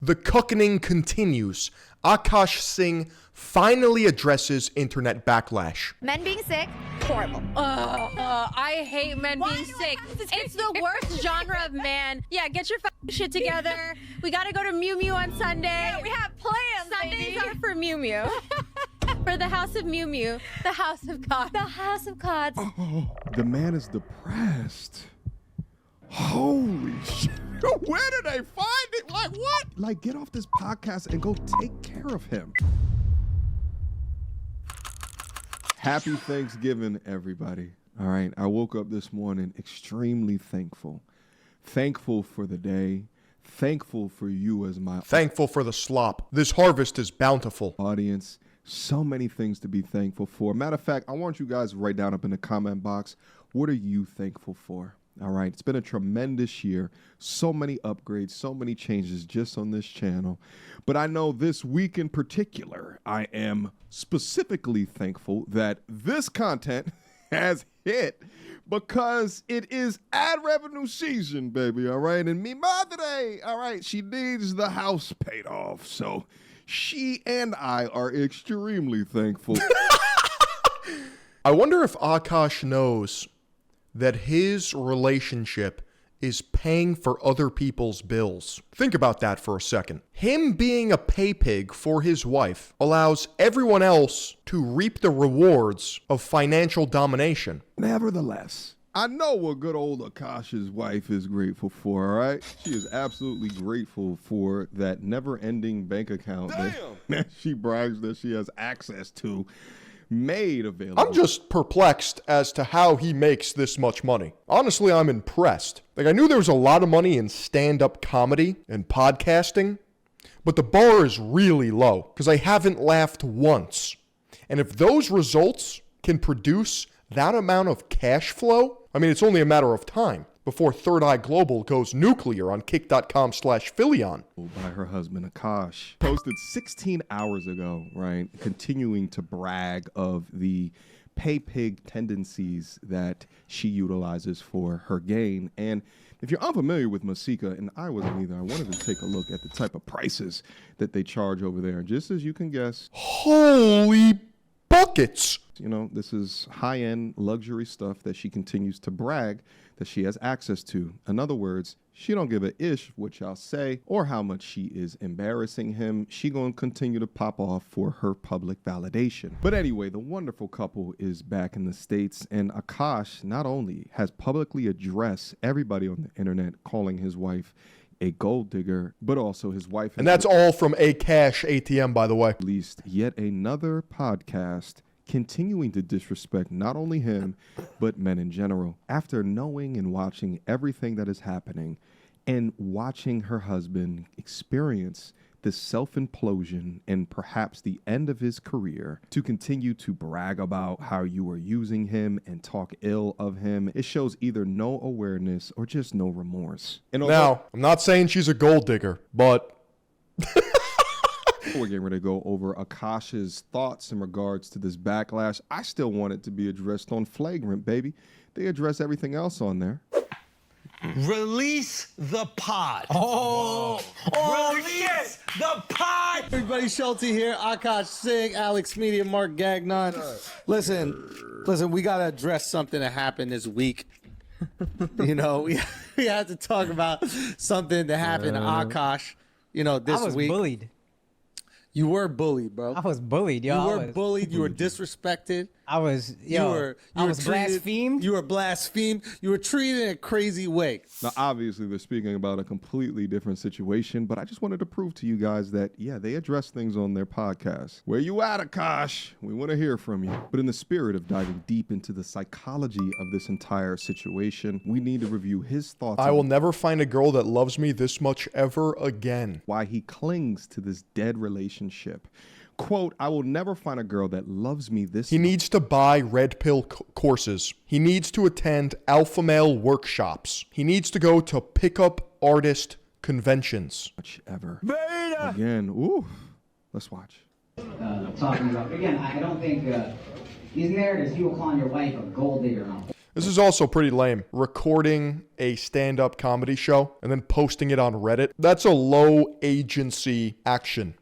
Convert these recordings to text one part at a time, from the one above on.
The cuckening continues. Akaash Singh finally addresses internet backlash. Men being sick, horrible. I hate men being sick. It's the worst genre of man. Yeah, get your shit together. We gotta go to Mew Mew on Sunday. Yeah, we have plans, Sundays baby. are for Mew Mew. For the House of Mew Mew. The House of God. The House of Cards. Oh, the man is depressed. Holy shit. Where did they find it? Like, what? Like, get off this podcast and go take care of him. Happy Thanksgiving, everybody. All right, I woke up this morning extremely thankful. Thankful for the day. Thankful for you as my Thankful for the slop. This harvest is bountiful. audience. So many things to be thankful for. Matter of fact, I want you guys to write down up in the comment box, what are you thankful for? All right, it's been a tremendous year. So many upgrades, so many changes just on this channel. But I know this week in particular, I am specifically thankful that this content has hit because it is ad revenue season, baby, all right? And mi madre, all right, she needs the house paid off. So she and I are extremely thankful. I wonder if Akaash knows that his relationship is paying for other people's bills. Think about that for a second. Him being a pay pig for his wife allows everyone else to reap the rewards of financial domination. Nevertheless, I know what good old Akaash's wife is grateful for, all right? She is absolutely grateful for that never-ending bank account that she brags that she has access to, made available. I'm just perplexed as to how he makes this much money. Honestly, I'm impressed. Like, I knew there was a lot of money in stand-up comedy and podcasting, but the bar is really low because I haven't laughed once. And if those results can produce that amount of cash flow, I mean, it's only a matter of time before Third Eye Global goes nuclear on kick.com/Philion. By her husband, Akaash. Posted 16 hours ago, right? Continuing to brag of the pay pig tendencies that she utilizes for her gain. And if you're unfamiliar with Masika, and I wasn't either, I wanted to take a look at the type of prices that they charge over there. And just as you can guess, Holy buckets! you know, this is high-end luxury stuff that she continues to brag that she has access to. In other words, she don't give a ish what y'all say or how much she is embarrassing him. She gonna continue to pop off for her public validation. But anyway, the wonderful couple is back in the States, and Akaash not only has publicly addressed everybody on the internet calling his wife a gold digger, but also his wife. And that's all from Akaash ATM, by the way. Released yet another podcast continuing to disrespect not only him, but men in general. After knowing and watching everything that is happening and watching her husband experience this self-implosion and perhaps the end of his career, to continue to brag about how you are using him and talk ill of him, it shows either no awareness or just no remorse. And Now, I'm not saying she's a gold digger, but we're getting ready to go over Akaash's thoughts in regards to this backlash. I still want it to be addressed on Flagrant, baby. They address everything else on there. Release the pod. Release the pod. Everybody, Schulte here. Akaash Singh, Alex Media, Mark Gagnon. Listen, we got to address something that happened this week. You know, we had to talk about something that happened to Akaash, you know, this week. I was bullied. You were bullied, bro. I was bullied, yo. You were bullied. You were disrespected. I was, You were blasphemed. You were blasphemed. You were treated in a crazy way. Now, obviously, they're speaking about a completely different situation, but I just wanted to prove to you guys that, yeah, they address things on their podcast. Where you at, Akaash? We want to hear from you. But in the spirit of diving deep into the psychology of this entire situation, we need to review his thoughts I on will never find a girl that loves me this much ever again. why he clings to this dead relationship. Quote, I will never find a girl that loves me this He needs to buy red pill courses. He needs to attend alpha male workshops. He needs to go to pickup artist conventions. much ever. Again, ooh, let's watch. Talking about, again, I don't think these narratives, people calling your wife a gold digger and all. This is also pretty lame. Recording a stand-up comedy show and then posting it on Reddit. That's a low agency action.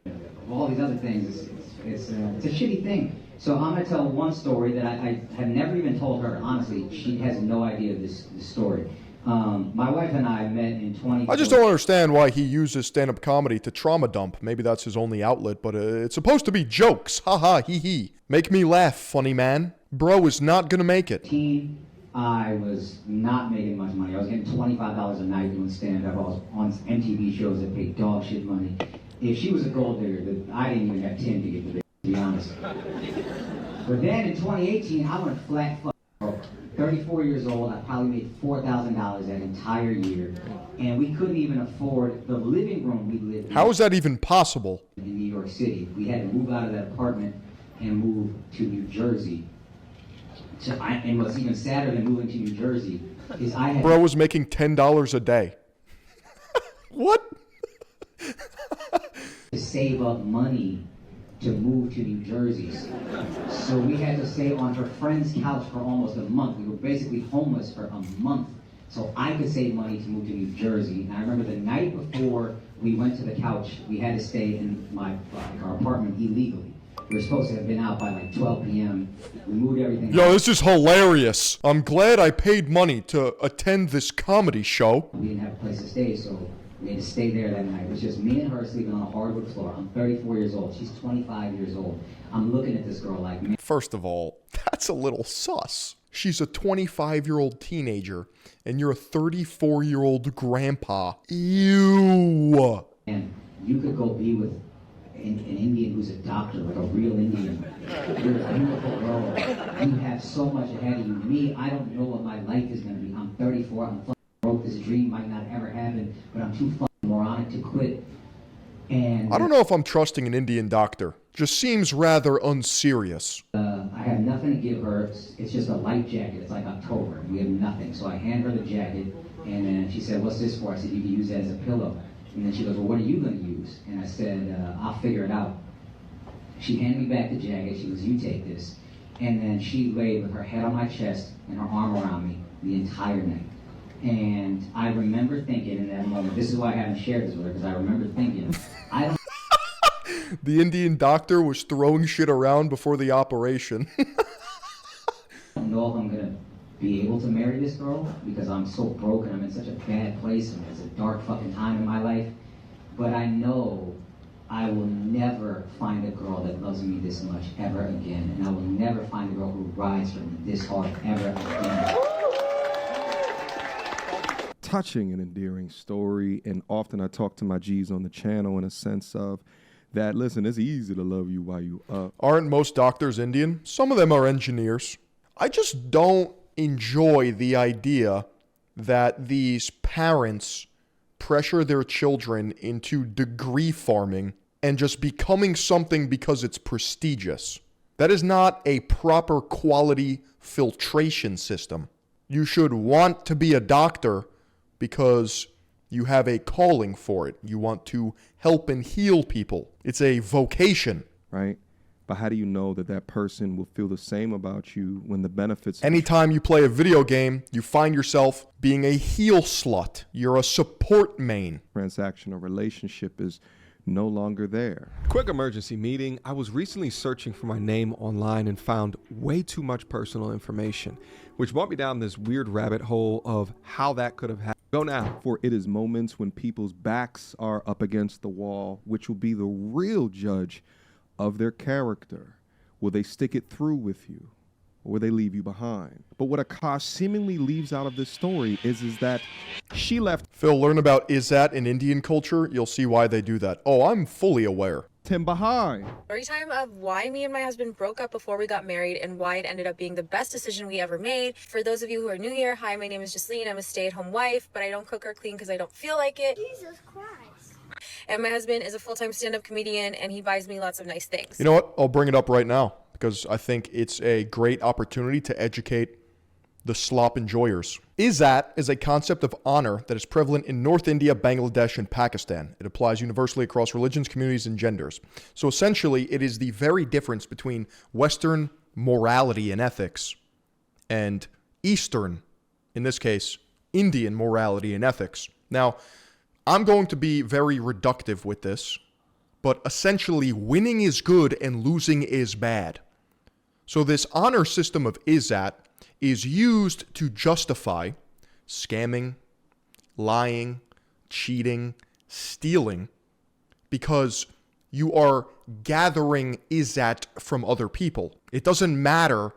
All these other things, it's a shitty thing. So I'm gonna tell one story that I have never even told her. Honestly, she has no idea this story. My wife and I met in 20. I just don't understand why he uses stand-up comedy to trauma dump. Maybe that's his only outlet, but it's supposed to be jokes. Ha ha, hee hee. Make me laugh, funny man. Bro is not gonna make it. I was not making much money. I was getting $25 a night doing stand-up. I was on MTV shows that paid dog shit money. If she was a gold digger, I didn't even have 10 to get the bitch, to be honest. But then in 2018, I went flat fuck broke. 34 years old, I probably made $4,000 that entire year. And we couldn't even afford the living room we lived in. How is that even possible? In New York City. We had to move out of that apartment and move to New Jersey. And what's even sadder than moving to New Jersey is I had... Bro was making $10 a day. What? to save up money to move to New Jersey. So we had to stay on her friend's couch for almost a month. We were basically homeless for a month. So I could save money to move to New Jersey. And I remember the night before we went to the couch, we had to stay in our apartment illegally. We were supposed to have been out by like 12 p.m. We moved everything. Yo, this is hilarious. I'm glad I paid money to attend this comedy show. We didn't have a place to stay, so we had to stay there that night. It was just me and her sleeping on a hardwood floor. I'm 34 years old. She's 25 years old. I'm looking at this girl like, man. First of all, that's a little sus. She's a 25-year-old teenager, and you're a 34-year-old grandpa. Ew. And you could go be with an Indian who's a doctor, like a real Indian. You're a beautiful girl. You have so much ahead of you. Me, I don't know what my life is going to be. I'm 34. I'm fucking broke. This dream might not ever happen, but I'm too fucking moronic to quit. And I don't know if I'm trusting an Indian doctor. Just seems rather unserious. I have nothing to give her. It's just a light jacket. It's like October. We have nothing. So I hand her the jacket, and then she said, "What's this for?" I said, "You can use that as a pillow." And then she goes, "Well, what are you going to use?" And I said, "I'll figure it out." She handed me back the jacket. She goes, "You take this." And then she laid with her head on my chest and her arm around me the entire night. And I remember thinking in that moment, this is why I haven't shared this with her, because I remember thinking, I don't The Indian doctor was throwing shit around before the operation. know if I'm going to be able to marry this girl, because I'm so broken. I'm in such a bad place, and it's a dark fucking time in my life. But I know I will never find a girl that loves me this much ever again. And I will never find a girl who rides for me this hard ever again. Touching and endearing story, and often I talk to my G's on the channel in a sense of that, listen, it's easy to love you while you up. Aren't most doctors Indian? Some of them are engineers. I just don't enjoy the idea that these parents pressure their children into degree farming and just becoming something because it's prestigious. That is not a proper quality filtration system. You should want to be a doctor because you have a calling for it. You want to help and heal people. It's a vocation. Right? But how do you know that that person will feel the same about you when the benefits... Anytime you play a video game, you find yourself being a heel slut. You're a support main. Transactional relationship is no longer there. Quick emergency meeting. I was recently searching for my name online and found way too much personal information, which brought me down this weird rabbit hole of how that could have happened. Go now. For it is moments when people's backs are up against the wall, which will be the real judge of their character. Will they stick it through with you, or will they leave you behind? But what Akaash seemingly leaves out of this story is that she left Phil, learn about Izzat in Indian culture. You'll see why they do that. Oh, I'm fully aware. him behind. Story time of why me and my husband broke up before we got married and why it ended up being the best decision we ever made. For those of you who are new here, hi, my name is Jasleen. I'm a stay-at-home wife, but I don't cook or clean because I don't feel like it. Jesus Christ. And my husband is a full-time stand-up comedian, and he buys me lots of nice things. You know what? I'll bring it up right now because I think it's a great opportunity to educate the slop enjoyers. Izzat is a concept of honor that is prevalent in North India, Bangladesh, and Pakistan. It applies universally across religions, communities, and genders. So essentially, it is the very difference between Western morality and ethics and Eastern, in this case, Indian morality and ethics. Now, I'm going to be very reductive with this, but essentially winning is good and losing is bad. So this honor system of Izzat is used to justify scamming, lying, cheating, stealing, because you are gathering Izzat from other people. It doesn't matter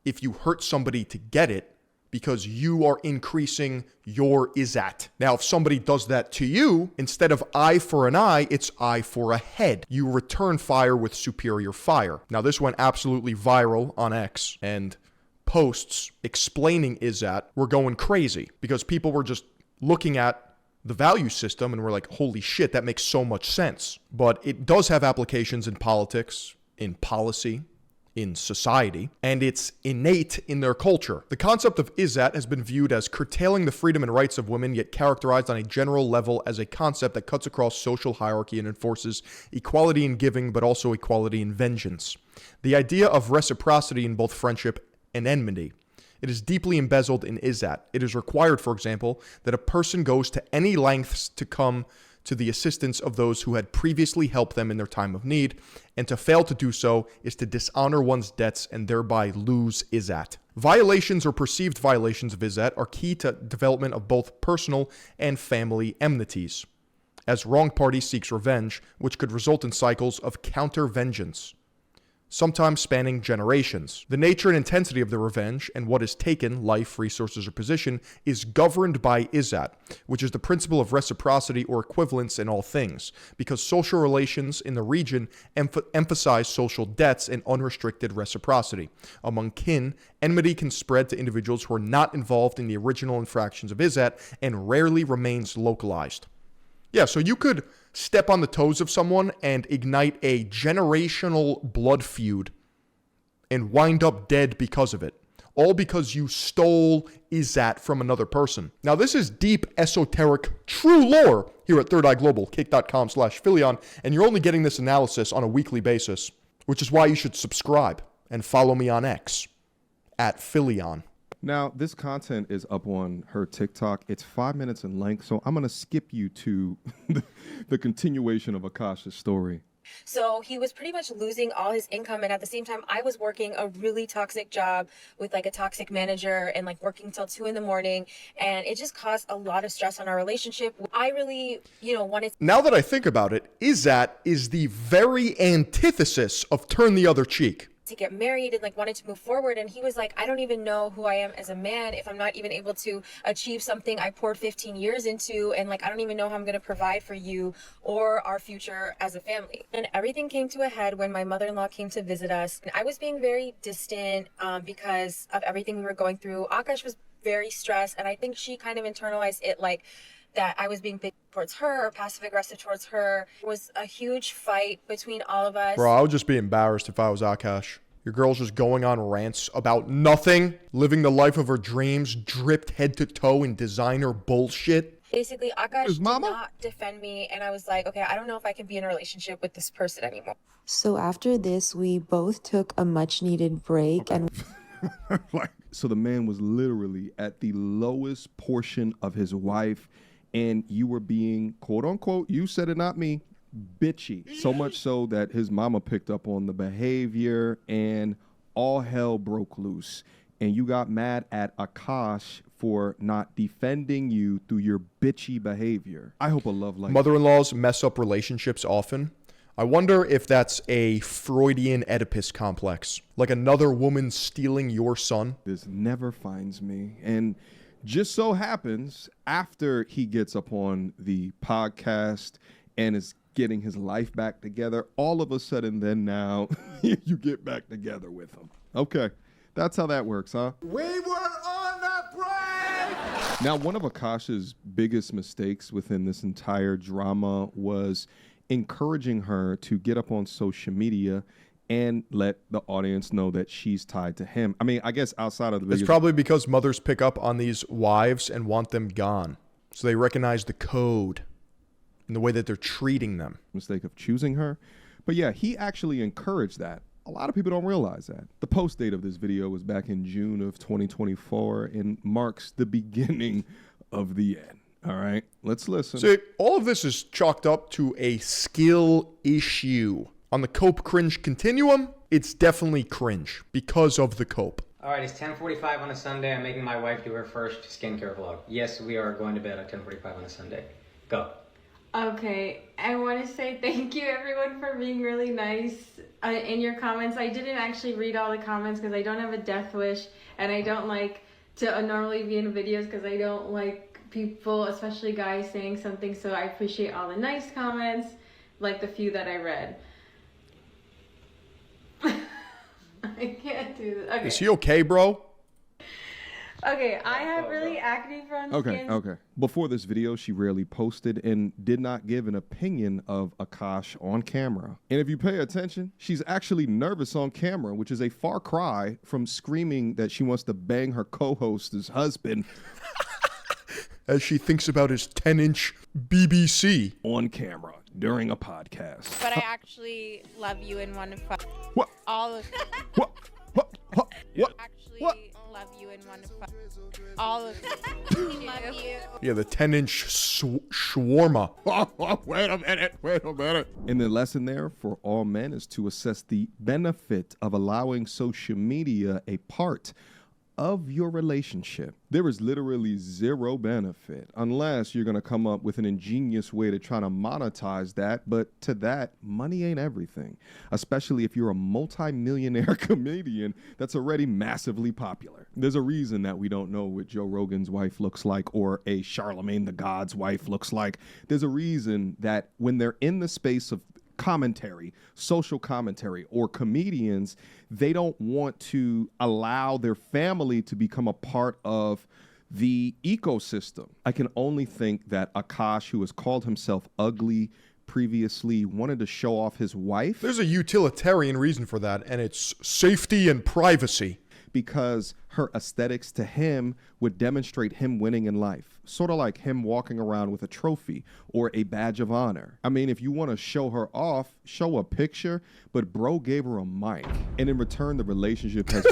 if you hurt somebody to get it, because you are increasing your Izzat. Now, if somebody does that to you, instead of eye for an eye, it's eye for a head. You return fire with superior fire. Now, this went absolutely viral on X, and posts explaining Izzat were going crazy because people were just looking at the value system and were like, holy shit, that makes so much sense. But it does have applications in politics, in policy, in society, and it's innate in their culture. The concept of Izzat has been viewed as curtailing the freedom and rights of women, yet characterized on a general level as a concept that cuts across social hierarchy and enforces equality in giving, but also equality in vengeance. The idea of reciprocity in both friendship and enmity. It is deeply embezzled in Izzat. It is required, for example, that a person goes to any lengths to come to the assistance of those who had previously helped them in their time of need, and to fail to do so is to dishonor one's debts and thereby lose Izzat. Violations or perceived violations of Izzat are key to development of both personal and family enmities, as wronged party seeks revenge, which could result in cycles of counter-vengeance, sometimes spanning generations. The nature and intensity of the revenge and what is taken, life, resources, or position, is governed by Izzat, which is the principle of reciprocity or equivalence in all things, because social relations in the region emphasize social debts and unrestricted reciprocity. Among kin, enmity can spread to individuals who are not involved in the original infractions of Izzat and rarely remains localized. Yeah, so you could step on the toes of someone and ignite a generational blood feud and wind up dead because of it. All because you stole Izzat from another person. Now, this is deep, esoteric, true lore here at Third Eye Global, kick.com/Philion, and you're only getting this analysis on a weekly basis, which is why you should subscribe and follow me on X at Philion. Now, this content is up on her TikTok. It's 5 minutes in length, so I'm going to skip you to the continuation of Akaash's story. So he was pretty much losing all his income, and at the same time I was working a really toxic job with like a toxic manager and like working till 2 a.m, and it just caused a lot of stress on our relationship. I really, wanted. Now that I think about it, Izzat is the very antithesis of turn the other cheek. To get married and like wanted to move forward, and he was like, I don't even know who I am as a man if I'm not even able to achieve something I poured 15 years into, and like I don't even know how I'm going to provide for you or our future as a family. And everything came to a head when my mother-in-law came to visit us, and I was being very distant because of everything we were going through. Akaash was very stressed, and I think she kind of internalized it like that I was being big towards her or passive aggressive towards her. It was a huge fight between all of us. Bro, I would just be embarrassed if I was Akaash. Your girl's just going on rants about nothing, living the life of her dreams, dripped head to toe in designer bullshit. Basically, Akaash did not defend me, and I was like, okay, I don't know if I can be in a relationship with this person anymore. So after this, we both took a much needed break and So the man was literally at the lowest portion of his wife, and you were being, quote unquote, you said it, not me, bitchy. So much so that his mama picked up on the behavior and all hell broke loose. And you got mad at Akaash for not defending you through your bitchy behavior. I hope a love like Mother-in-laws mess up relationships often. I wonder if that's a Freudian Oedipus complex, like another woman stealing your son. This never finds me. And just so happens, after he gets up on the podcast and is getting his life back together, all of a sudden then now you get back together with him. Okay, that's how that works, huh? We were on the break! Now, one of Akaash's biggest mistakes within this entire drama was encouraging her to get up on social media and let the audience know that she's tied to him. I mean, I guess outside of the It's probably because mothers pick up on these wives and want them gone. So they recognize the code in the way that they're treating them. Mistake of choosing her. But yeah, he actually encouraged that. A lot of people don't realize that. The post date of this video was back in June of 2024 and marks the beginning of the end. All right, let's listen. See, all of this is chalked up to a skill issue. On the cope cringe continuum, it's definitely cringe because of the cope. All right, it's 10:45 on a Sunday. I'm making my wife do her first skincare vlog. Yes, we are going to bed at 10:45 on a Sunday. Go. Okay, I want to say thank you everyone for being really nice in your comments. I didn't actually read all the comments because I don't have a death wish, and I don't like to normally be in videos because I don't like people, especially guys, saying something. So I appreciate all the nice comments, like the few that I read. I can't do this. Okay. Is he okay, bro? Okay, I have really acne-prone skin. Okay. Before this video, she rarely posted and did not give an opinion of Akaash on camera. And if you pay attention, she's actually nervous on camera, which is a far cry from screaming that she wants to bang her co-host's husband as she thinks about his 10-inch BBC on camera during a podcast. But I actually love you and want to fuck What? all of What? actually love you and want to fuck all of love you. Yeah, the 10-inch shawarma. Wait a minute. And the lesson there for all men is to assess the benefit of allowing social media a part of your relationship. There is literally zero benefit unless you're going to come up with an ingenious way to try to monetize that. But to that, money ain't everything, especially if you're a multi-millionaire comedian that's already massively popular. There's a reason that we don't know what Joe Rogan's wife looks like or a Charlemagne the God's wife looks like. There's a reason that when they're in the space of commentary, social commentary, or comedians, they don't want to allow their family to become a part of the ecosystem. I can only think that Akaash, who has called himself ugly previously, wanted to show off his wife. There's a utilitarian reason for that, and it's safety and privacy. Because her aesthetics to him would demonstrate him winning in life. Sort of like him walking around with a trophy or a badge of honor. I mean, if you want to show her off, show a picture, but bro gave her a mic. And in return, the relationship has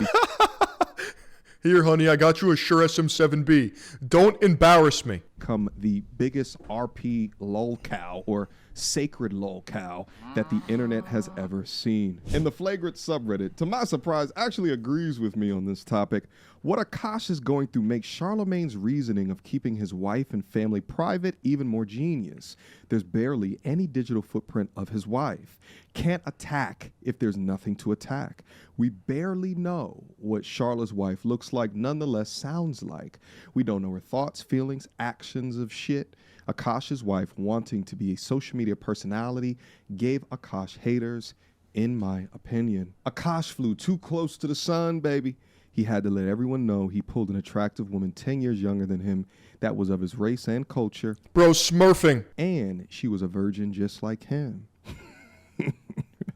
Here, honey, I got you a Shure SM7B. Don't embarrass me. become the biggest RP lolcow or sacred lolcow that the internet has ever seen. And the flagrant subreddit, to my surprise, actually agrees with me on this topic. What Akaash is going through makes Charlemagne's reasoning of keeping his wife and family private even more genius. There's barely any digital footprint of his wife. Can't attack if there's nothing to attack. We barely know what Charlotte's wife looks like, nonetheless sounds like. We don't know her thoughts, feelings, actions of shit. Akaash's wife, wanting to be a social media personality, gave Akaash haters, in my opinion. Akaash flew too close to the sun, baby. He had to let everyone know he pulled an attractive woman 10 years younger than him that was of his race and culture. Bro, smurfing. And she was a virgin just like him.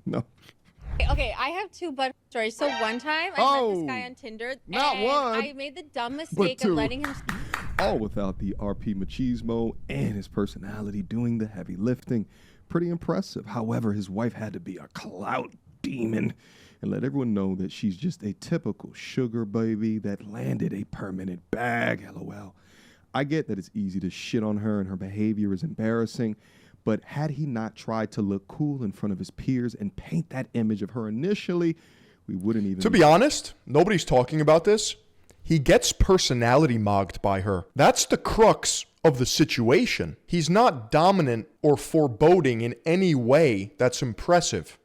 No. Okay, I have two butt stories. So one time I met this guy on Tinder. Not and one, I made the dumb mistake of letting him. All without the RP machismo and his personality doing the heavy lifting. Pretty impressive. However, his wife had to be a clout demon and let everyone know that she's just a typical sugar baby that landed a permanent bag, LOL. I get that it's easy to shit on her and her behavior is embarrassing, but had he not tried to look cool in front of his peers and paint that image of her initially, we wouldn't even... To be honest, nobody's talking about this. He gets personality mogged by her. That's the crux of the situation. He's not dominant or foreboding in any way that's impressive.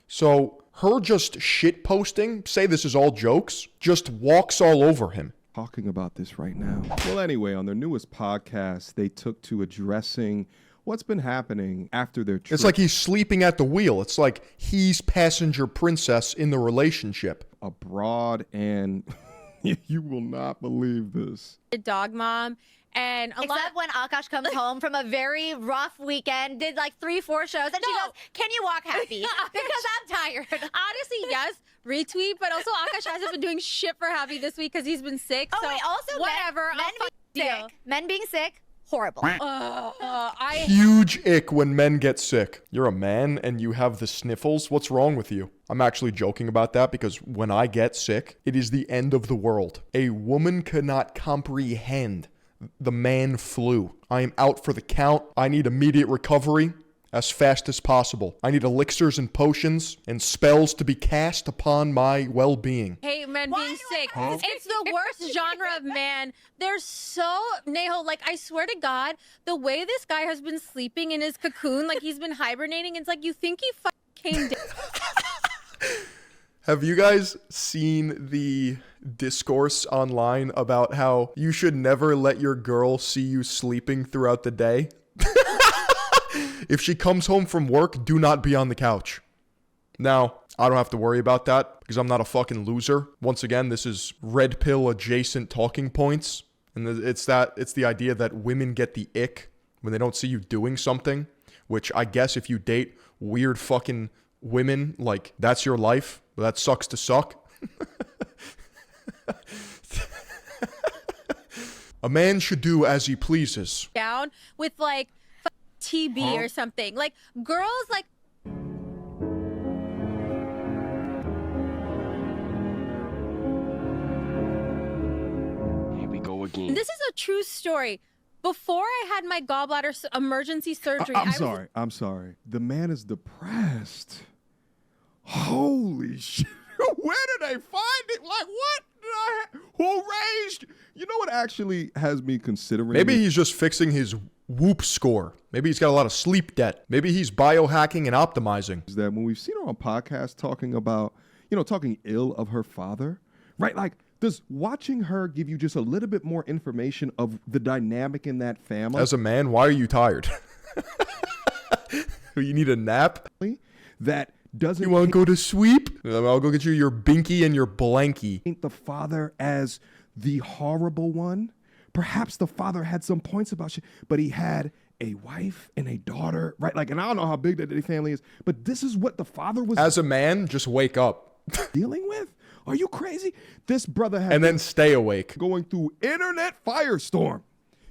So her just shit posting, say this is all jokes, just walks all over him. Talking about this right now. Well, anyway, on their newest podcast, they took to addressing what's been happening after their trip. It's like he's sleeping at the wheel. It's like he's passenger princess in the relationship. Abroad, and you will not believe this. Dog mom. And except when Akaash comes home from a very rough weekend, did like 3-4 shows, and she goes, "Can you walk happy?" Because I'm tired. Honestly, yes, retweet. But also, Akaash hasn't been doing shit for happy this week because he's been sick. Oh, so wait, also whatever. Men being sick. horrible. Huge ick when men get sick. You're a man and you have the sniffles. What's wrong with you? I'm actually joking about that because when I get sick, it is the end of the world. A woman cannot comprehend the man flu. I am out for the count. I need immediate recovery as fast as possible. I need elixirs and potions and spells to be cast upon my well-being. Hate men being sick. It's the worst genre of man. They're so Neho. Like, I swear to God, the way this guy has been sleeping in his cocoon, like he's been hibernating, it's like you think he came down. Have you guys seen the discourse online about how you should never let your girl see you sleeping throughout the day? If she comes home from work, do not be on the couch. Now, I don't have to worry about that because I'm not a fucking loser. Once again, this is red pill adjacent talking points. And it's the idea that women get the ick when they don't see you doing something, which I guess if you date weird fucking women, like that's your life. That sucks to suck. A man should do as he pleases. Down with like TB or something. Like girls like Here we go again. this is a true story. Before I had my gallbladder emergency surgery, I'm sorry. The man is depressed. Holy shit. Where did they find it? Like, what? Who raised? You know what actually has me considering? Maybe he's just fixing his Whoop score. Maybe he's got a lot of sleep debt. Maybe he's biohacking and optimizing. Is that when we've seen her on podcasts talking about, talking ill of her father, right? Like, does watching her give you just a little bit more information of the dynamic in that family? As a man, why are you tired? You need a nap? That doesn't... You want to go to sleep? I'll go get you your binky and your blankie. Paint the father as the horrible one. Perhaps the father had some points about shit, but he had a wife and a daughter, right? Like, and I don't know how big that family is, but this is what the father was... As a man, just wake up. Dealing with? Are you crazy? This brother had... And then stay awake. Going through internet firestorm.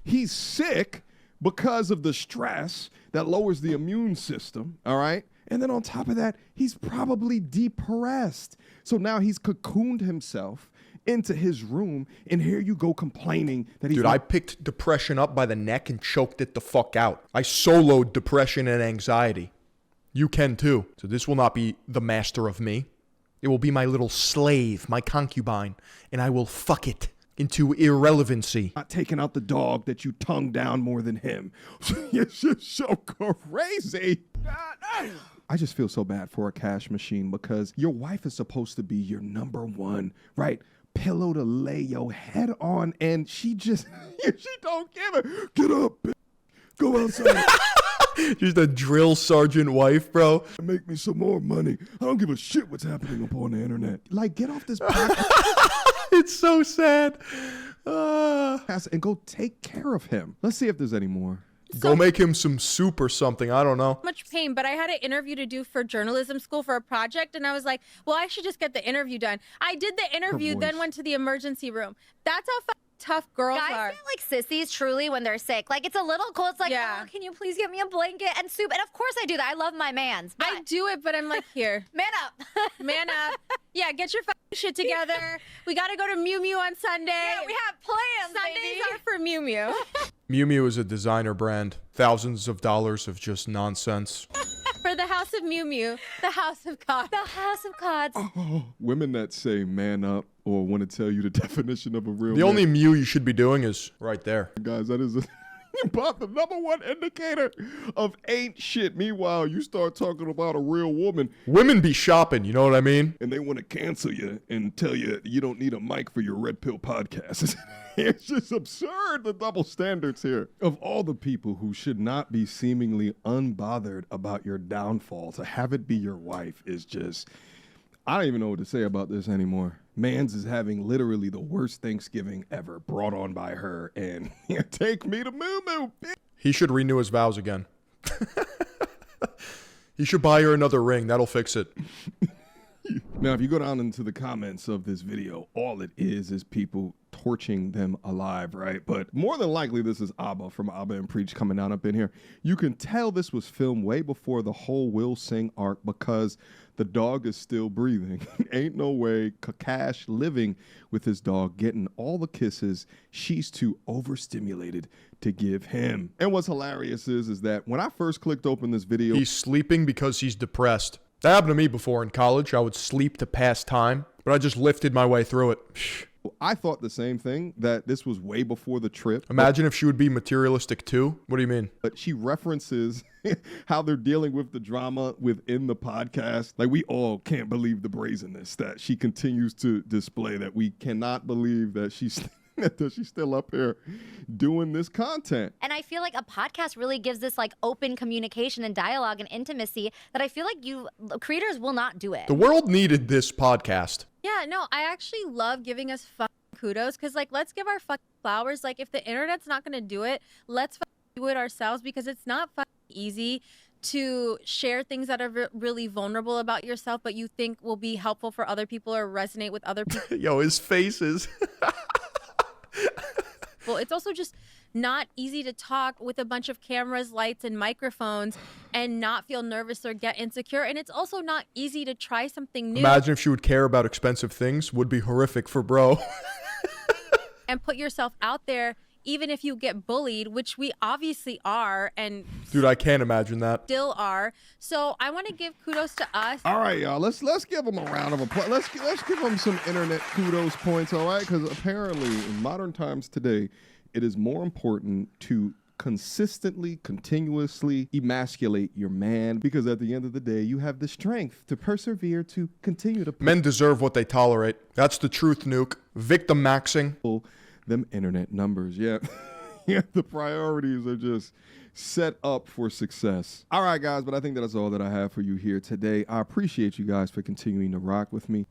He's sick because of the stress that lowers the immune system, all right? And then on top of that, he's probably depressed. So now he's cocooned himself into his room, and here you go complaining that he's... Dude, I picked depression up by the neck and choked it the fuck out. I soloed depression and anxiety. You can too. So this will not be the master of me. It will be my little slave, my concubine, and I will fuck it into irrelevancy. Not taking out the dog that you tongued down more than him. It's just so crazy. I just feel so bad for Akaash Machine because your wife is supposed to be your number one, right? Pillow to lay your head on, and she just, she don't give it. Get up, bitch. Go outside. Just a drill sergeant wife, bro. Make me some more money. I don't give a shit what's happening upon the internet. Like, get off this podcast. It's so sad. And go take care of him. Let's see if there's any more. Go make him some soup or something. I don't know. Much pain, but I had an interview to do for journalism school for a project, and I was like, well, I should just get the interview done. I did the interview, then went to the emergency room. That's how tough girls Guys are. get like sissies truly when they're sick. Like, it's a little cold. It's like, oh, can you please get me a blanket and soup? And of course I do that. I love my mans. I do it, but I'm like, here. Man up. Man up. Yeah, get your shit together. We got to go to Miu Miu on Sunday. Yeah, we have plans, Sundays are for Miu Miu. Miu Miu is a designer brand. Thousands of dollars of just nonsense. For the house of Miu Miu, the house of God. The house of gods. Oh, women that say man up or want to tell you the definition of a real The man. only Mew you should be doing is right there. Guys, that is about the number one indicator of ain't shit. Meanwhile, you start talking about a real woman. Women be shopping, you know what I mean? And they want to cancel you and tell you you don't need a mic for your Red Pill podcast. It's just absurd, the double standards here. Of all the people who should not be seemingly unbothered about your downfall, to have it be your wife is just... I don't even know what to say about this anymore. Mans is having literally the worst Thanksgiving ever brought on by her, and take me to Moo Moo, bitch. He should renew his vows again. He should buy her another ring. That'll fix it. Now, if you go down into the comments of this video, all it is people torching them alive, right? But more than likely, this is Abba from Abba and Preach coming down up in here. You can tell this was filmed way before the whole Will Sing arc because the dog is still breathing. Ain't no way Akaash living with his dog, getting all the kisses. She's too overstimulated to give him. And what's hilarious is that when I first clicked open this video, He's sleeping because he's depressed. That happened to me before in college. I would sleep to pass time, but I just lifted my way through it. I thought the same thing, that this was way before the trip. Imagine if she would be materialistic too. What do you mean? But she references how they're dealing with the drama within the podcast. Like, we all can't believe the brazenness that she continues to display, that we cannot believe that she's still up here doing this content. And I feel like a podcast really gives this like open communication and dialogue and intimacy that I feel like creators will not do it. The world needed this podcast. Yeah, no, I actually love giving us kudos because, like, let's give our flowers. Like, if the internet's not going to do it, let's do it ourselves because it's not easy to share things that are really vulnerable about yourself, but you think will be helpful for other people or resonate with other people. Yo, his faces. Well, it's also just not easy to talk with a bunch of cameras, lights, and microphones and not feel nervous or get insecure. And it's also not easy to try something new. Imagine if she would care about expensive things. Would be horrific for bro. And put yourself out there, even if you get bullied, which we obviously are and Dude, I can't imagine that. still are. So I want to give kudos to us. All right, y'all. Let's give them a round of applause. Let's give them some internet kudos points, all right? Because apparently, in modern times today, it is more important to consistently, continuously emasculate your man, because at the end of the day, you have the strength to persevere, to continue to Men deserve what they tolerate. That's the truth, Nuke. Victim maxing. pull them internet numbers. Yeah. Yeah, the priorities are just set up for success. All right, guys, but I think that's all that I have for you here today. I appreciate you guys for continuing to rock with me.